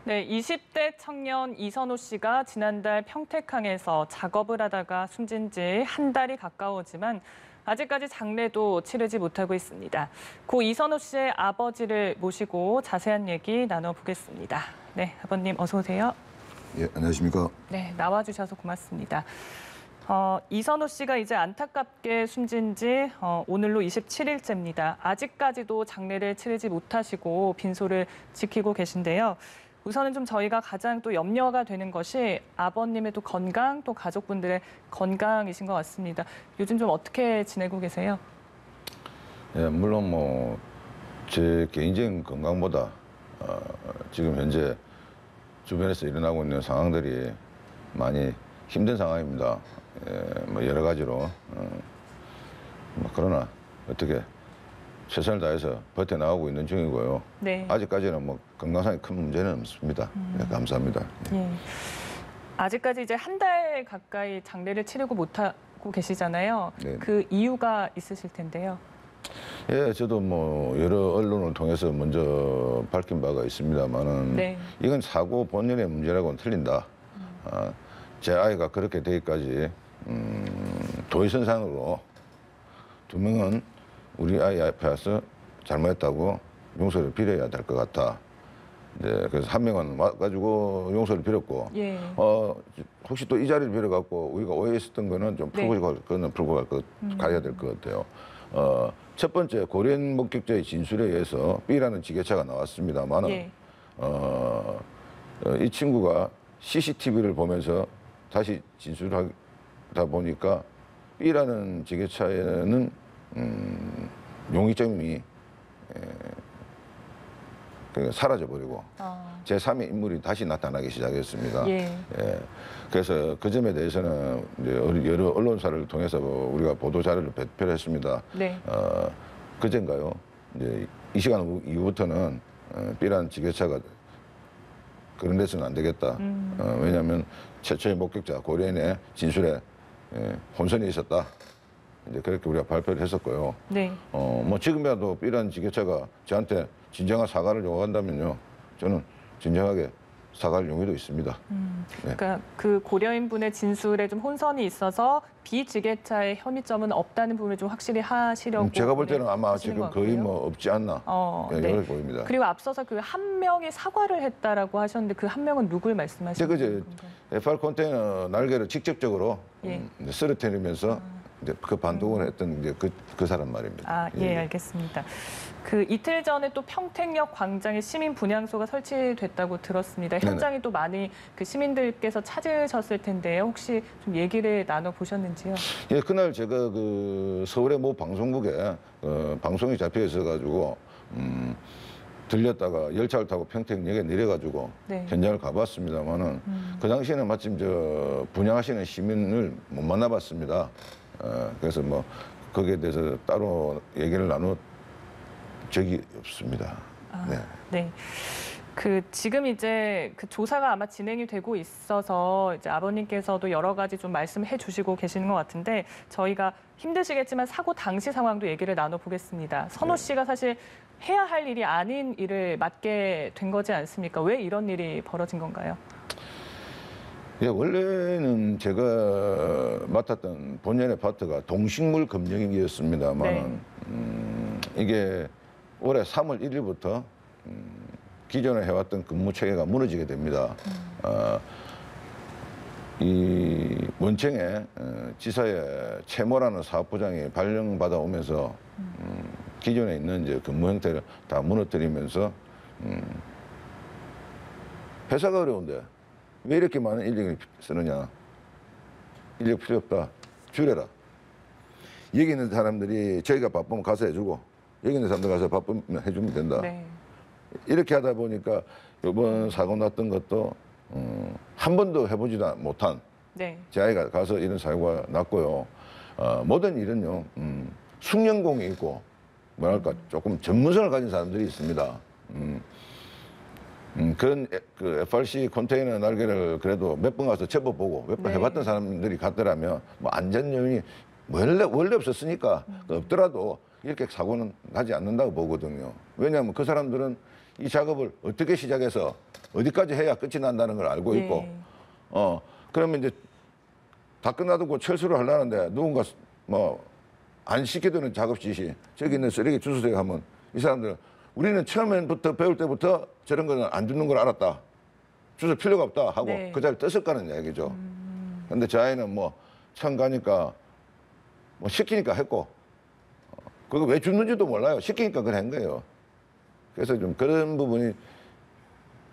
네, 20대 청년 이선호 씨가 지난달 평택항에서 작업을 하다가 숨진 지 한 달이 가까워지만 아직까지 장례도 치르지 못하고 있습니다. 고 이선호 씨의 아버지를 모시고 자세한 얘기 나눠보겠습니다. 네, 아버님 어서 오세요. 예, 안녕하십니까. 네, 나와주셔서 고맙습니다. 이선호 씨가 이제 안타깝게 숨진 지 오늘로 27일째입니다. 아직까지도 장례를 치르지 못하시고 빈소를 지키고 계신데요. 우선은 좀 저희가 가장 또 염려가 되는 것이 아버님의 또 건강, 또 가족분들의 건강이신 것 같습니다. 요즘 좀 어떻게 지내고 계세요? 예, 물론 뭐 제 개인적인 건강보다 지금 현재 주변에서 일어나고 있는 상황들이 많이 힘든 상황입니다. 예, 뭐 여러 가지로 뭐 그러나 어떻게 최선을 다해서 버텨나가고 있는 중이고요. 네. 아직까지는 뭐 건강상에 큰 문제는 없습니다. 예, 감사합니다. 예. 아직까지 이제 한 달 가까이 장례를 치르고 못하고 계시잖아요. 네. 그 이유가 있으실 텐데요. 예, 저도 뭐 여러 언론을 통해서 먼저 밝힌 바가 있습니다만은 네. 이건 사고 본연의 문제라고는 틀린다. 제 아이가 그렇게 되기까지 도의선상으로 두 명은 우리 아이 앞에 와서 잘못했다고 용서를 빌어야 될 것 같다. 이제 그래서 한 명은 와가지고 용서를 빌었고, 예. 혹시 또 이 자리를 빌어갖고 우리가 오해했었던 거는 좀 풀고 갈 거는 풀고 가야 될 것 같아요. 첫 번째 고래인 목격자의 진술에 의해서 B라는 지게차가 나왔습니다만은 예. 이 친구가 CCTV를 보면서 다시 진술하다 보니까 B라는 지게차에는 용의점이 사라져버리고 제3의 인물이 다시 나타나기 시작했습니다. 예. 예. 그래서 그 점에 대해서는 이제 여러 언론사를 통해서 우리가 보도 자료를 배포를 했습니다. 네. 그젠가요? 이제 이 시간 이후부터는 B라는 지게차가 그런 데서는 안 되겠다. 왜냐하면 최초의 목격자 고래인의 진술에 혼선이 있었다. 이제 그렇게 우리가 발표를 했었고요. 네. 뭐 지금이라도 B라는 지게차가 저한테 진정한 사과를 요구한다면요, 저는 진정하게 사과할 용의도 있습니다. 그러니까 그 고려인 분의 진술에 좀 혼선이 있어서 비지게차의 혐의점은 없다는 부분을 좀 확실히 하시려고. 제가 볼 때는 아마 하시는 지금 것 거의 같고요. 뭐 없지 않나 네. 이렇게 보입니다. 그리고 앞서서 그 한 명이 사과를 했다라고 하셨는데 그 한 명은 누굴 말씀하시는 그제 건가요? FR 컨테이너 날개를 직접적으로 예. 쓰러뜨리면서 이제 그 반동을 했던 이제 그 사람 말입니다. 예, 알겠습니다. 그 이틀 전에 또 평택역 광장에 시민 분향소가 설치됐다고 들었습니다. 현장에 또 많이 그 시민들께서 찾으셨을 텐데요. 혹시 좀 얘기를 나눠 보셨는지요? 예, 그날 제가 그 서울의 모 방송국에 방송이 잡혀 있어가지고 들렸다가 열차를 타고 평택역에 내려가지고 네. 현장을 가봤습니다만은 그 당시에는 마침 저 분향하시는 시민을 못 만나봤습니다. 그래서 뭐 거기에 대해서 따로 얘기를 나눴 적이 없습니다. 네. 네. 그 지금 이제 그 조사가 아마 진행이 되고 있어서 이제 아버님께서도 여러 가지 좀 말씀해 주시고 계시는 것 같은데 저희가 힘드시겠지만 사고 당시 상황도 얘기를 나눠 보겠습니다. 선호 씨가 사실 해야 할 일이 아닌 일을 맡게 된 거지 않습니까? 왜 이런 일이 벌어진 건가요? 예, 원래는 제가 맡았던 본연의 파트가 동식물 검역이었습니다만 이게 올해 3월 1일부터 기존에 해왔던 근무 체계가 무너지게 됩니다. 이 원청에 지사의 최모라는 사업부장이 발령받아 오면서 기존에 있는 이제 근무 형태를 다 무너뜨리면서 회사가 어려운데 왜 이렇게 많은 인력을 쓰느냐? 인력 필요 없다. 줄여라. 여기 있는 사람들이 저희가 바쁘면 가서 해주고 여기 있는 사람들 가서 바쁘면 해주면 된다. 네. 이렇게 하다 보니까 이번 사고 났던 것도 한 번도 해보지도 못한 네. 제 아이가 가서 이런 사고가 났고요. 모든 일은요, 숙련공이 있고 뭐랄까 조금 전문성을 가진 사람들이 있습니다. 그런 그 FRC 컨테이너 날개를 그래도 몇 번 가서 접어보고 몇 번 해봤던 사람들이 갔더라면 뭐 안전 요인이 원래 없었으니까 없더라도 이렇게 사고는 나지 않는다고 보거든요. 왜냐하면 그 사람들은 이 작업을 어떻게 시작해서 어디까지 해야 끝이 난다는 걸 알고 있고, 예. 그러면 이제 다 끝나두고 철수를 하려는데 누군가 뭐 안 시켜주는 작업 지시, 저기 있는 쓰레기 주스세요 하면 이 사람들은 우리는 처음부터 배울 때부터 저런 거는 안 주는 걸 알았다. 주술 필요가 없다 하고 네. 그 자리를 떴을 거는 얘기죠. 근데 저 아이는 뭐 처음 가니까 뭐 시키니까 했고, 그거 왜 줬는지도 몰라요. 시키니까 그걸 한 거예요. 그래서 좀 그런 부분이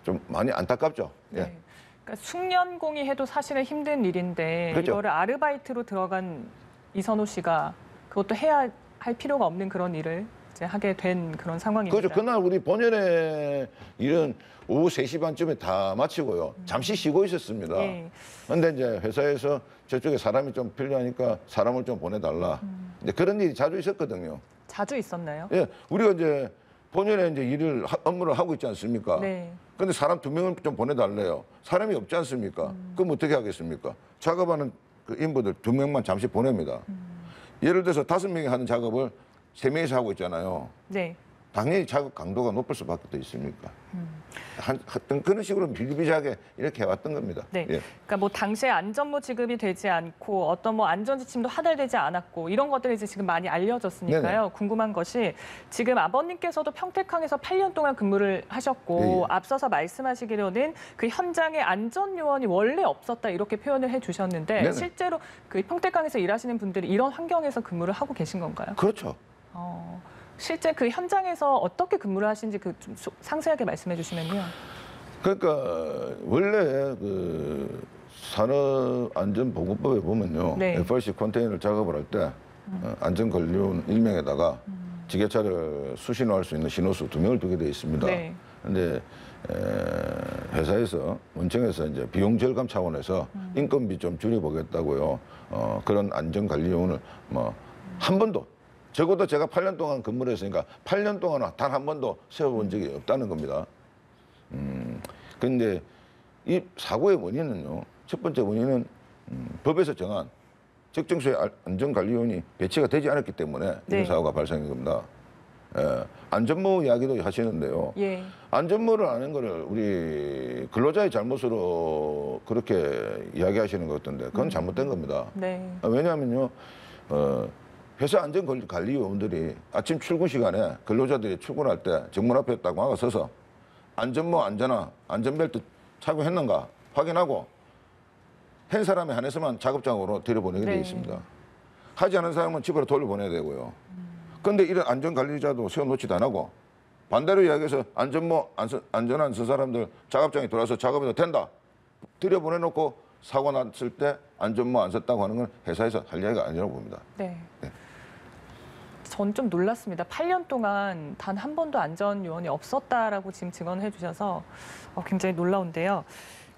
좀 많이 안타깝죠. 예. 네. 그러니까 숙련공이 해도 사실은 힘든 일인데 그렇죠. 이거를 아르바이트로 들어간 이선호 씨가 그것도 해야 할 필요가 없는 그런 일을 이제 하게 된 그런 상황입니다. 그렇죠. 그날 우리 본연의 일은 오후 3시 반쯤에 다 마치고요. 잠시 쉬고 있었습니다. 예. 근데 이제 회사에서 저쪽에 사람이 좀 필요하니까 사람을 좀 보내달라. 이제 그런 일이 자주 있었거든요. 자주 있었나요? 예, 우리가 이제 본연의 이제 업무를 하고 있지 않습니까? 네. 근데 사람 2명을 좀 보내달래요. 사람이 없지 않습니까? 그럼 어떻게 하겠습니까? 작업하는 그 인부들 2명만 잠시 보냅니다. 예를 들어서 5명이 하는 작업을 3명이서 하고 있잖아요. 네. 당연히 작업 강도가 높을 수밖에 더 있습니까? 하여튼 그런 식으로 비일비재하게 이렇게 해왔던 겁니다. 네. 예. 그러니까 뭐 당시에 안전모 지급이 되지 않고 어떤 뭐 안전 지침도 하달되지 않았고 이런 것들이 이제 지금 많이 알려졌으니까요. 네네. 궁금한 것이 지금 아버님께서도 평택항에서 8년 동안 근무를 하셨고 예, 예. 앞서서 말씀하시기로는 그 현장에 안전 요원이 원래 없었다 이렇게 표현을 해주셨는데 네네. 실제로 그 평택항에서 일하시는 분들이 이런 환경에서 근무를 하고 계신 건가요? 그렇죠. 실제 그 현장에서 어떻게 근무를 하신지 그 좀 상세하게 말씀해 주시면요. 그러니까 원래 그 산업안전보건법에 보면요. 네. FRC 컨테이너 작업을 할 때 안전관리원 1명에다가 지게차를 수신호할 수 있는 신호수 2명을 두게 돼 있습니다. 네. 근데 회사에서 원청에서 이제 비용 절감 차원에서 인건비 좀 줄여보겠다고요. 그런 안전관리원을 뭐 한 번도 적어도 제가 8년 동안 근무를 했으니까 8년 동안 단 한 번도 세워본 적이 없다는 겁니다. 근데 이 사고의 원인은요. 첫 번째 원인은 법에서 정한 적정수의 안전관리원이 배치가 되지 않았기 때문에 네. 이런 사고가 발생한 겁니다. 안전모 이야기도 하시는데요. 예. 안전모를 아는 거를 우리 근로자의 잘못으로 그렇게 이야기하시는 것 같던데 그건 잘못된 겁니다. 네. 왜냐하면요. 회사 안전관리요원들이 아침 출근 시간에 근로자들이 출근할 때 정문 앞에 딱 막아서서 안전모 안전벨트 착용했는가 확인하고 한 사람에 한해서만 작업장으로 들여보내게 네. 되어 있습니다. 하지 않은 사람은 집으로 돌려보내야 되고요. 그런데 이런 안전관리자도 세워놓지도 안 하고 반대로 이야기해서 안전모 안전한 서 사람들 작업장에 들어와서 작업해도 된다. 들여보내놓고 사고 났을 때 안전모 안 썼다고 하는 건 회사에서 할 이야기가 아니라고 봅니다. 네. 네. 전 좀 놀랐습니다. 8년 동안 단 한 번도 안전 요원이 없었다라고 지금 증언해 주셔서 굉장히 놀라운데요.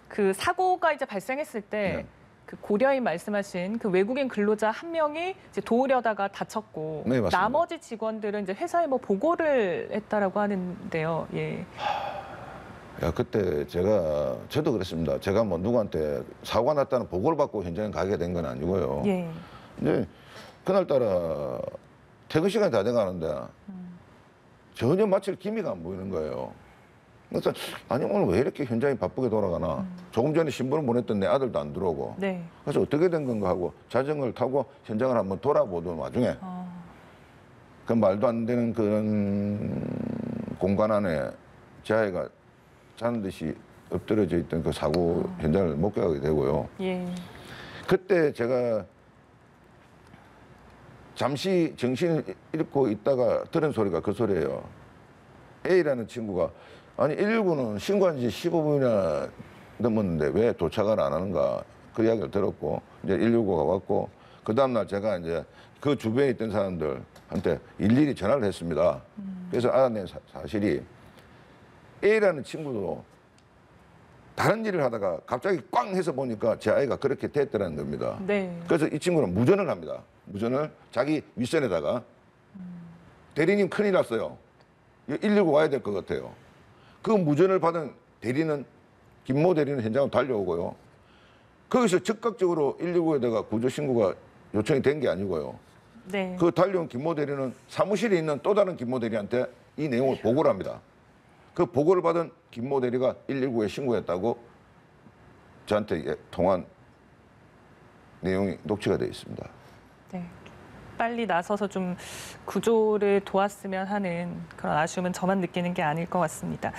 그 사고가 이제 발생했을 때 네. 그 고려인 말씀하신 그 외국인 근로자 한 명이 이제 도우려다가 다쳤고 네, 맞습니다. 나머지 직원들은 이제 회사에 뭐 보고를 했다라고 하는데요. 예. 야, 그때 저도 그랬습니다. 제가 뭐 누구한테 사고가 났다는 보고를 받고 현장에 가게 된 건 아니고요. 예. 근데 그날따라 퇴근 시간이 다 돼가는데 전혀 마칠 기미가 안 보이는 거예요. 그래서 아니 오늘 왜 이렇게 현장이 바쁘게 돌아가나. 조금 전에 신분을 보냈던 내 아들도 안 들어오고. 네. 그래서 어떻게 된 건가 하고 자전거를 타고 현장을 한번 돌아보던 와중에 그 말도 안 되는 그런 공간 안에 제 아이가 자는 듯이 엎드려져 있던 그 사고 현장을 목격하게 되고요. 예. 그때 제가 잠시 정신을 잃고 있다가 들은 소리가 그 소리예요. A라는 친구가 아니 119는 신고한 지 15분이나 넘었는데 왜 도착을 안 하는가 그 이야기를 들었고 이제 119가 왔고 그 다음날 제가 이제 그 주변에 있던 사람들한테 일일이 전화를 했습니다. 그래서 알아낸 사실이 A라는 친구도 다른 일을 하다가 갑자기 꽝 해서 보니까 제 아이가 그렇게 됐더라는 겁니다. 네. 그래서 이 친구는 무전을 합니다. 무전을 자기 윗선에다가 대리님 큰일 났어요. 119 와야 될 것 같아요. 그 무전을 받은 대리는 김모 대리는 현장으로 달려오고요. 거기서 즉각적으로 119에다가 구조 신고가 요청이 된 게 아니고요. 네. 그 달려온 김모 대리는 사무실에 있는 또 다른 김모 대리한테 이 내용을 보고를 합니다. 그 보고를 받은 김모 대리가 119에 신고했다고 저한테 통한 내용이 녹취가 되어 있습니다. 네. 빨리 나서서 좀 구조를 도왔으면 하는 그런 아쉬움은 저만 느끼는 게 아닐 것 같습니다.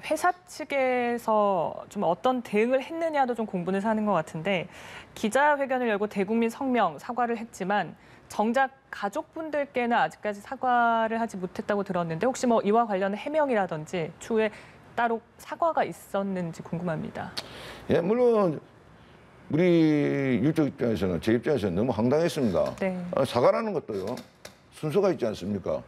회사 측에서 좀 어떤 대응을 했느냐도 좀 공분을 사는 것 같은데 기자회견을 열고 대국민 성명 사과를 했지만 정작 가족분들께는 아직까지 사과를 하지 못했다고 들었는데 혹시 뭐 이와 관련 해명이라든지 추후에 따로 사과가 있었는지 궁금합니다. 예, 물론 우리 유족 입장에서는 제 입장에서는 너무 황당했습니다. 네. 사과라는 것도요 순서가 있지 않습니까?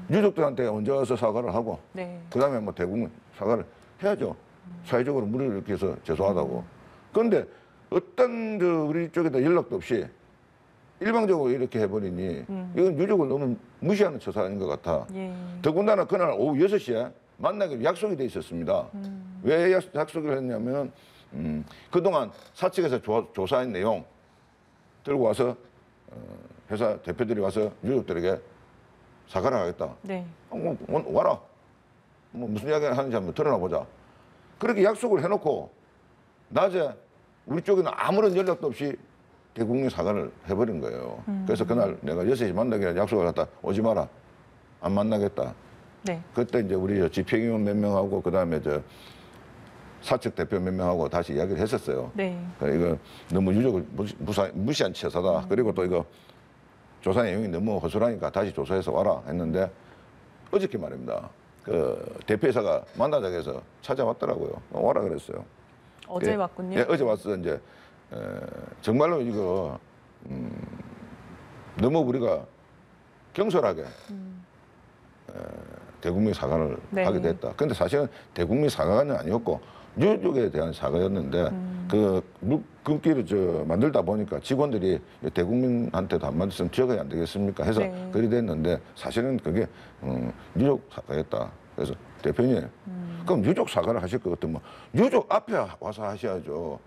유족들한테 언제 와서 사과를 하고 네. 그다음에 뭐 대국민 사과를 해야죠. 사회적으로 무리를 이렇게 해서 죄송하다고. 그런데 어떤 우리 쪽에다 연락도 없이 일방적으로 이렇게 해버리니 이건 유족을 너무 무시하는 처사인 것 같아. 예. 더군다나 그날 오후 6시에 만나기로 약속이 돼 있었습니다. 왜 약속을 했냐면 그동안 사측에서 조사한 내용 들고 와서 회사 대표들이 와서 유족들에게 사과를 하겠다. 네. 와라. 뭐 무슨 이야기를 하는지 한번 드러나보자. 그렇게 약속을 해놓고 낮에 우리 쪽에는 아무런 연락도 없이 대국민 사과를 해버린 거예요. 그래서 그날 내가 6시 만나기로 약속을 했다. 오지 마라. 안 만나겠다. 네. 그때 이제 우리 집행위원 몇 명하고 그다음에 사측 대표 몇 명하고 다시 이야기를 했었어요. 네. 이거 너무 유족을 무시한 처사다. 그리고 또 이거 조사 내용이 너무 허술하니까 다시 조사해서 와라 했는데 어저께 말입니다. 그 대표이사가 만나자고 해서 찾아왔더라고요. 와라 그랬어요. 어제 예, 왔군요. 예, 어제 왔어. 이제 정말로 이거 너무 우리가 경솔하게 대국민 사과를 네. 하게 됐다. 근데 사실은 대국민 사과는 아니었고 유족에 대한 사과였는데 그 물길을 만들다 보니까 직원들이 대국민한테도 안 만들었으면 지역이 안 되겠습니까? 해서 네. 그리 됐는데 사실은 그게 유족 사과였다. 그래서 대표님 그럼 유족 사과를 하실 것 같으면 유족 앞에 와서 하셔야죠.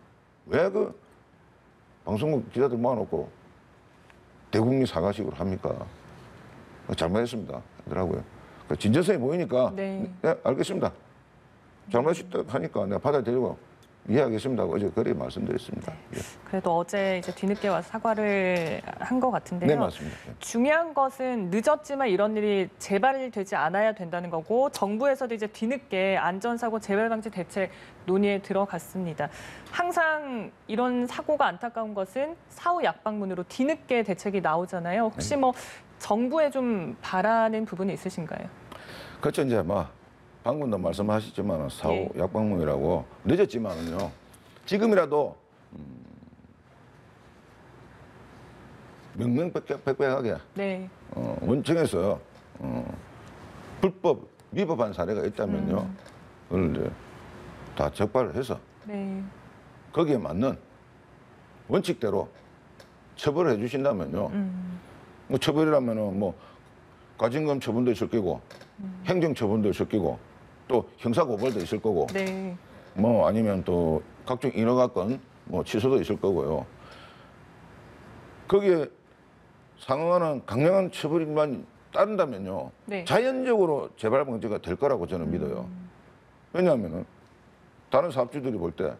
왜 그 방송국 기자들 모아놓고 대국민 사과식으로 합니까? 잘못했습니다. 하더라고요. 진정성이 보이니까 네. 네, 알겠습니다. 잘못했다 하니까 내가 받아들이고 이해하겠습니다. 어제 그렇게 말씀드렸습니다. 예. 그래도 어제 이제 뒤늦게 와서 사과를 한 것 같은데요. 네, 맞습니다. 예. 중요한 것은 늦었지만 이런 일이 재발되지 않아야 된다는 거고 정부에서도 이제 뒤늦게 안전사고 재발방지 대책 논의에 들어갔습니다. 항상 이런 사고가 안타까운 것은 사후 약방문으로 뒤늦게 대책이 나오잖아요. 혹시 뭐 정부에 좀 바라는 부분이 있으신가요? 그렇죠. 이제 방금도 말씀하셨지만 사후 예. 약방문이라고 늦었지만은요. 지금이라도 명명백백하게 네. 원청에서 불법 위법한 사례가 있다면요. 그걸 이제 다 적발을 해서 네. 거기에 맞는 원칙대로 처벌을 해주신다면요. 뭐 처벌이라면은 뭐 과징금 처분도 있을 거고 행정 처분도 있을 거고 또 형사 고발도 있을 거고 네. 뭐 아니면 또 각종 인허가권 뭐 취소도 있을 거고요. 거기에 상응하는 강력한 처벌만 따른다면요. 네. 자연적으로 재발 방지가 될 거라고 저는 믿어요. 왜냐하면은 다른 사업주들이 볼 때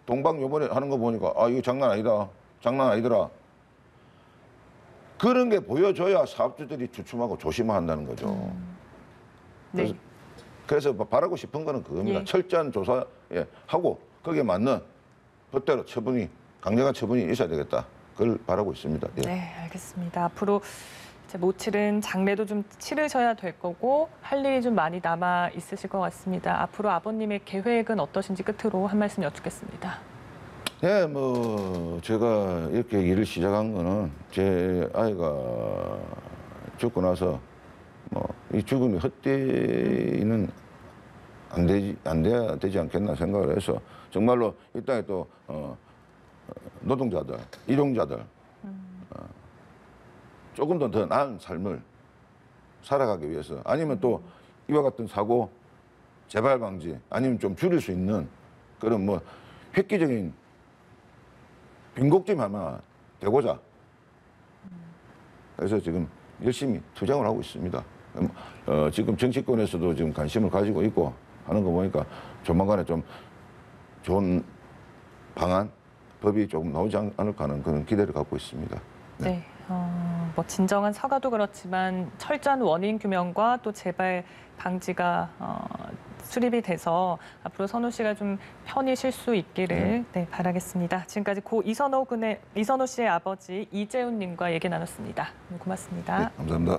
동방 요번에 하는 거 보니까 아 이거 장난 아니다. 장난 아니더라. 그런 게 보여줘야 사업주들이 주춤하고 조심한다는 거죠. 네. 그래서 바라고 싶은 거는 그겁니다. 예. 철저한 조사에 하고 거기에 맞는 법대로 처분이 강력한 처분이 있어야 되겠다. 그걸 바라고 있습니다. 예. 네, 알겠습니다. 앞으로 이제 못 치른 장례도 좀 치르셔야 될 거고 할 일이 좀 많이 남아 있으실 것 같습니다. 앞으로 아버님의 계획은 어떠신지 끝으로 한 말씀 여쭙겠습니다. 네, 뭐 제가 이렇게 일을 시작한 거는 제 아이가 죽고 나서 뭐 이 죽음이 헛되이는 안 돼야 되지 않겠나 생각을 해서 정말로 이 땅에 또 노동자들, 일용자들 조금 더 나은 삶을 살아가기 위해서 아니면 또 이와 같은 사고 재발 방지 아니면 좀 줄일 수 있는 그런 뭐 획기적인 빈곡점이 하나 되고자 그래서 지금 열심히 투쟁을 하고 있습니다. 지금 정치권에서도 지금 관심을 가지고 있고 하는 거 보니까 조만간에 좀 좋은 방안, 법이 조금 나오지 않을까 하는 그런 기대를 갖고 있습니다. 네. 뭐 진정한 사과도 그렇지만 철저한 원인 규명과 또 재발 방지가 수립이 돼서 앞으로 선호 씨가 좀 편히 쉴 수 있기를 네, 바라겠습니다. 지금까지 고 이선호 씨의 아버지 이재훈 님과 얘기 나눴습니다. 고맙습니다. 네, 감사합니다.